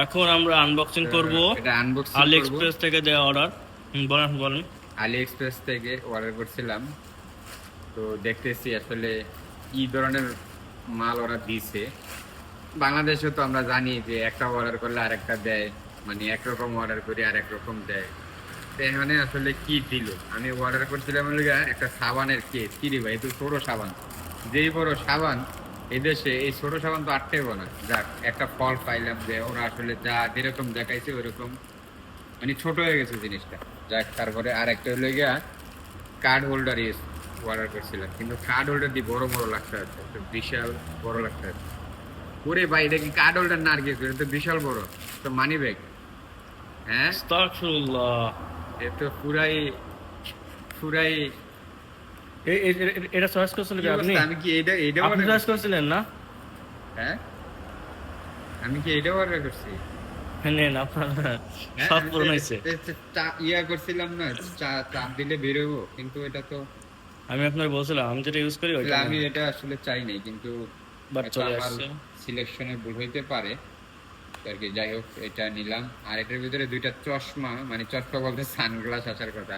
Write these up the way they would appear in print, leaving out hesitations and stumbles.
এখন আমরা আনবক্সিং করব এটা আনবক্সিং আলি করব। এক্সপ্রেস থেকে দেওয়া অর্ডার। বলেন বলেন। আলি এক্সপ্রেস থেকে অর্ডার করছিলাম, তো দেখতেছি আসলে কি ধরনের মাল ওরা দিছে। বাংলাদেশে তো আমরা জানি যে একটা অর্ডার করলে আরেকটা দেয়, মানে একরকম অর্ডার করি আর একরকম দেয়। তো এখানে আসলে কি দিল? আমি অর্ডার করছিলাম হলো গিয়া একটা সাবানের কেস। কি রে ভাই, তো ছোট সাবান, যেই বড় সাবান এদেশে, এই ছোট সাবান তো আটটাইব না। যাক, একটা ফল পাইলাম যে ওরা আসলে যা যেরকম দেখাইছে ওইরকম, মানে ছোট হয়ে গেছে জিনিসটা। যাক, তারপরে আর একটা হলো গিয়া কার্ড হোল্ডার অর্ডার করছিলাম, কিন্তু কার্ড হোল্ডার দিয়ে বড় বড় লাগতে আছে, তো বিশাল বড় লাগতে আছে। ওরে ভাই, এটা কি কার্ড হোল্ডার না আর কিছু? এটা তো বিশাল বড়, তো মানি ব্যাগ। হ্যাঁ, আস্তাগফিরুল্লাহ। এ তো পুরাই পুরাই এটা চয়েস করছিলেন কি কি আপনি? অবস্থা? আমি কি এইটা এইটা আপনি অর্ডার চয়েস করছি? করছিলেন না? হ্যাঁ, আমি কি এইটা অর্ডার করছি? হ্যাঁ, নেন আপনার হ্যাঁ, সব আমি তো পূরণ হয়েছে। ইয়া করছিলাম না, চাপ দিলে বেরোবো, কিন্তু এটা তো আমি আপনার বলছিলাম আমি যেটা ইউজ করি আসলে ওইটা নেন। আমি এটা আসলে চাই নাই, কিন্তু বাট হয়তো চলে আমার আসছে। সিলেকশনে ভুল হইতে পারে আর কি। যাই হোক, এটা নিলাম। আর এটার ভিতরে দুইটা চশমা, মানে চশমা বলতে সানগ্লাস আসার কথা।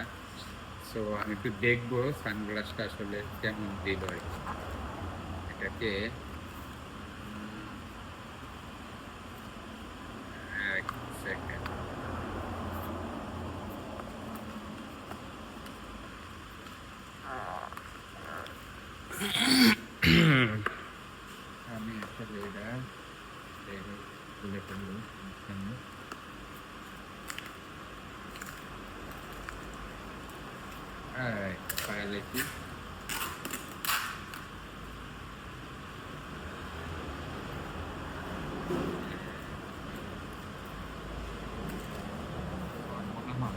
সো আমি একটু দেখবো সানগ্লাসটা আসলে কেমন দিল আর কি। এটাকে এক সেকেন্ড। আমি আসলে এটা খুলে ফেলবো। পায়ে দেখি। মনে হয়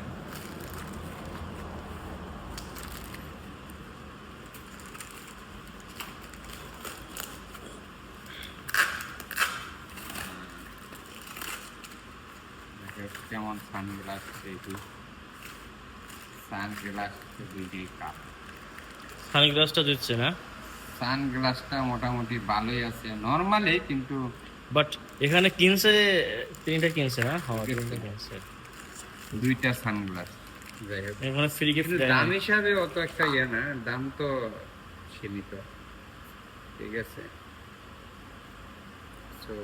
কেমন সানগ্লাস দেখি। সানগ্লাস দুইটি কাপ। সানগ্লাসটা দিচ্ছে না? সানগ্লাসটা মোটামুটি ভালোই আছে, নর্মালি, কিন্তু বাট এখানে কিনছে, তিনটা কিনছে না? হ্যাঁ, তিনটা কিনছে। দুইটা সানগ্লাস। যাই হোক, এখানে ফ্রি গিফট কিন্তু দেয় দাম নাই। হিসাবে অত একটা ইয়ে না, দাম তো সীমিত। ঠিক আছে, তো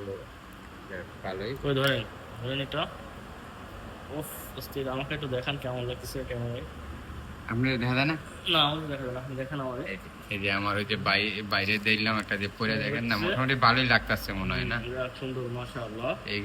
ভালোই। ওই ধরেন, ধরেন এটা। ওফ, অস্থির। আমাকে একটু দেখান কেমন লাগতেছে ক্যামেরায়। আপনি দেখা যায় না? না, আমাকে দেখা যাবে না, আপনি দেখান আমারে। এই যে আমার ওই যে বাইরে দিলাম একটা, যে পরে দেখেন না, হচ্ছে মোটামুটি ভালোই লাগতেছে মনে হয় না? সুন্দর, মাশাআল্লাহ। এই